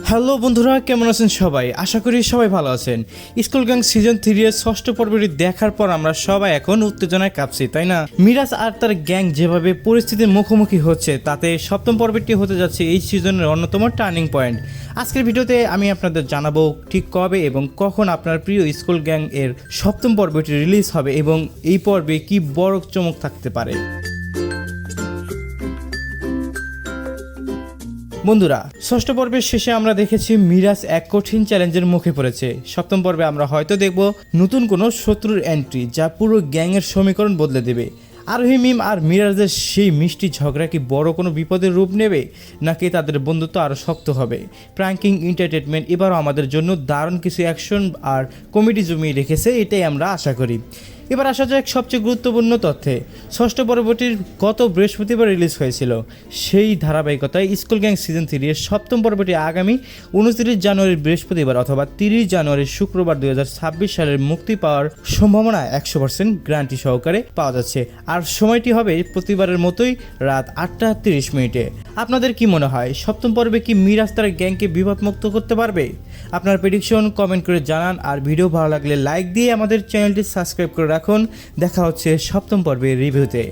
Hello বন্ধুরা, কেমন আছেন সবাই? আশা করি সবাই ভালো আছেন। স্কুল গ্যাং সিজন 3 এর ষষ্ঠ পর্বটি দেখার পর আমরা সবাই এখন উত্তেজনায় কাঁপছি, তাই না? মিরাজ আর তার গ্যাং যেভাবে পরিস্থিতির মুখোমুখি হচ্ছে, তাতে সপ্তম পর্বটি হতে যাচ্ছে এই সিজনের অন্যতম টার্নিং পয়েন্ট। আজকের ভিডিওতে আমি আপনাদের জানাবো ঠিক কবে এবং কখন আপনার প্রিয় স্কুল গ্যাং এর সপ্তম পর্বটি রিলিজ হবে এবং এই পর্বে কি বড় চমক থাকতে পারে। বন্ধুরা, ষষ্ঠ পর্বের শেষে আমরা দেখেছি মিরাজ এক কঠিন চ্যালেঞ্জের মুখে পড়েছে। সপ্তম পর্বে আমরা হয়তো দেখব নতুন কোনো শত্রুর এন্ট্রি, যা পুরো গ্যাংয়ের সমীকরণ বদলে দেবে। আরোহী মিম আর মিরাজের সেই মিষ্টি ঝগড়া কি বড় কোনো বিপদের রূপ নেবে, নাকি তাদের বন্ধুত্ব আরও শক্ত হবে? প্র্যাঙ্কিং এন্টারটেনমেন্ট এবারও আমাদের জন্য দারুণ কিছু অ্যাকশন আর কমেডি জমিয়ে রেখেছে, এটাই আমরা আশা করি। এবার আসা যাক সবচেয়ে গুরুত্বপূর্ণ তথ্যে। ষষ্ঠ পর্বটির গত বৃহস্পতিবার রিলিজ হয়েছিল। সেই ধারাবাহিকতায় স্কুল গ্যাং সিজন 3 এর সপ্তম পর্বটি আগামী 29 জানুয়ারি বৃহস্পতিবার অথবা 30 জানুয়ারি শুক্রবার 2026 সালের মুক্তি পাওয়ার সম্ভাবনা 100% গ্যারান্টি সহকারে পাওয়া যাচ্ছে। আর সময়টি হবে প্রতিবারের মতোই রাত 8:30। আপনাদের কি মনে হয়, সপ্তম পর্বে কি মিরাজ তার গ্যাংকে বিপদমুক্ত করতে পারবে? আপনার প্রেডিকশন কমেন্ট করে জানান, আর ভিডিও ভালো লাগলে লাইক দিয়ে আমাদের চ্যানেলটি সাবস্ক্রাইব করে রাখুন। দেখা হচ্ছে সপ্তম পর্বের রিভিউতে।